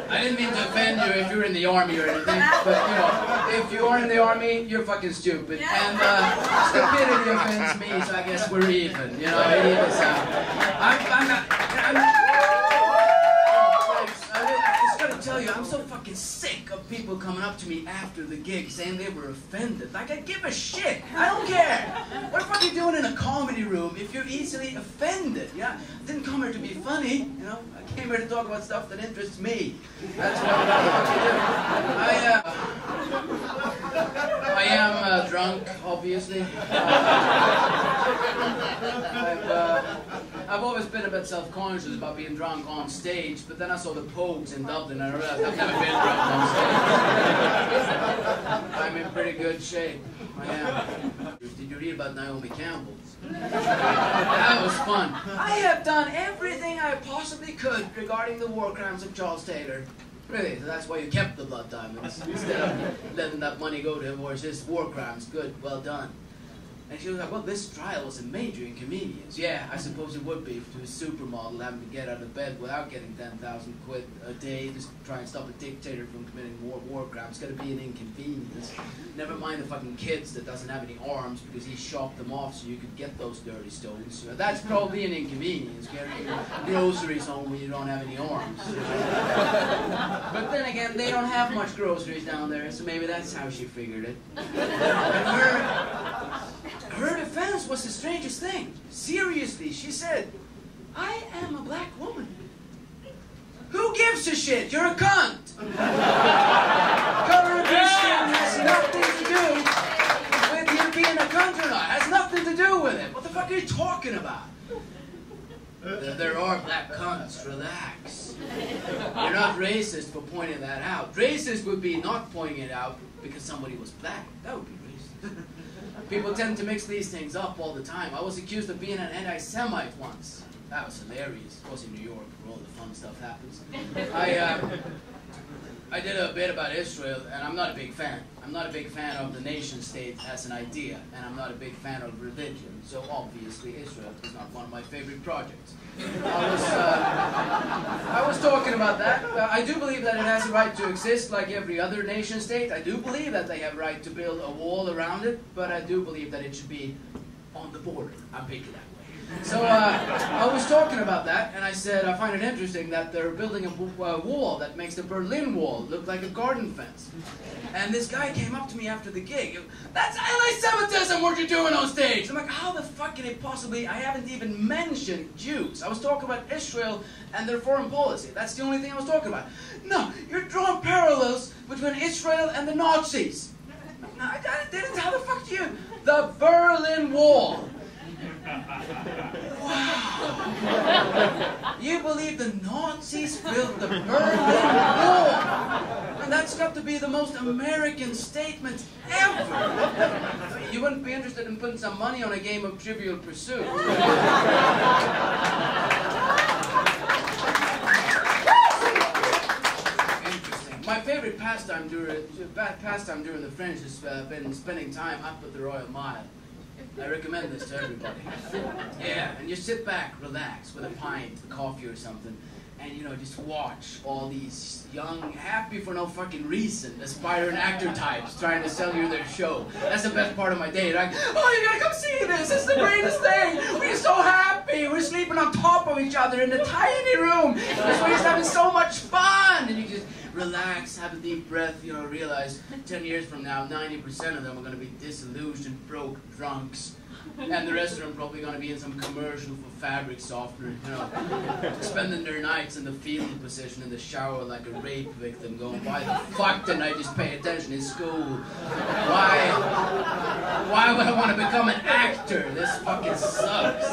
I didn't mean to offend you if you were in the army or anything, but you know, if you aren't in the army, you're fucking stupid. And stupidity offends me, so I guess we're even. You know, it evens out. I just gotta tell you, I'm so fucking sick of people coming up to me after the gig saying they were offended. Like, I give a shit. I don't care. What the fuck are you doing in a comedy room if you're easily offended? Yeah, I didn't come here to be funny, you know. I came here to talk about stuff that interests me. That's what I do. I am drunk, obviously. I've always been a bit self-conscious about being drunk on stage, but then I saw the Pogues in Dublin and I realized I've never been drunk on stage. I'm in pretty good shape. I am. Did you read about Naomi Campbell? That was fun. I have done everything I possibly could regarding the war crimes of Charles Taylor. Really, so that's why you kept the blood diamonds instead of letting that money go towards his war crimes. Good, well done. And she was like, well, this trial was a major inconvenience. Yeah, I suppose it would be to a supermodel having to get out of bed without getting 10,000 quid a day just to try and stop a dictator from committing war crimes. It's got to be an inconvenience. Never mind the fucking kids that doesn't have any arms because he chopped them off so you could get those dirty stones. That's probably an inconvenience, carrying your groceries home when you don't have any arms. But then again, they don't have much groceries down there, so maybe that's how she figured it. Her defense was the strangest thing. Seriously, she said, I am a black woman. Who gives a shit? You're a cunt. Current Christian has nothing to do with you being a cunt or not. Has nothing to do with it. What the fuck are you talking about? There are black cunts. Relax. You're not racist for pointing that out. Racist would be not pointing it out because somebody was black. That would be racist. People tend to mix these things up all the time. I was accused of being an anti-Semite once. That was hilarious. Of course, in New York, where all the fun stuff happens. I did a bit about Israel, and I'm not a big fan. I'm not a big fan of the nation state as an idea, and I'm not a big fan of religion. So obviously, Israel is not one of my favorite projects. I was talking about that. I do believe that it has a right to exist like every other nation state. I do believe that they have a right to build a wall around it, but I do believe that it should be on the border. I'm picking that way. So I was talking about that, and I said I find it interesting that they're building a wall that makes the Berlin Wall look like a garden fence. And this guy came up to me after the gig. That's anti-Semitism, what you're doing on stage. I'm like, how the fuck can it possibly? I haven't even mentioned Jews. I was talking about Israel and their foreign policy. That's the only thing I was talking about. No, you're drawing parallels between Israel and the Nazis. No, I didn't. How the fuck do you? The Berlin Wall. Wow. You believe the Nazis built the Berlin Wall? And that's got to be the most American statement ever. You wouldn't be interested in putting some money on a game of Trivial Pursuit. Interesting. My favorite pastime during the Fringe has been spending time up at the Royal Mile. I recommend this to everybody. Yeah, and you sit back, relax, with a pint, a coffee or something, and you know, just watch all these young, happy for no fucking reason, aspiring actor types trying to sell you their show. That's the best part of my day. Like, oh, you gotta come see this. This is the greatest thing. We're so happy. We're sleeping on top of each other in a tiny room. We're just having so much fun. And you just relax, have a deep breath, you know, realize 10 years from now, 90% of them are going to be disillusioned, broke drunks. And the rest of them probably going to be in some commercial for fabric softener, you know, spending their nights in the fetal position in the shower like a rape victim, going, why the fuck didn't I just pay attention in school? Why would I want to become an actor? This fucking sucks.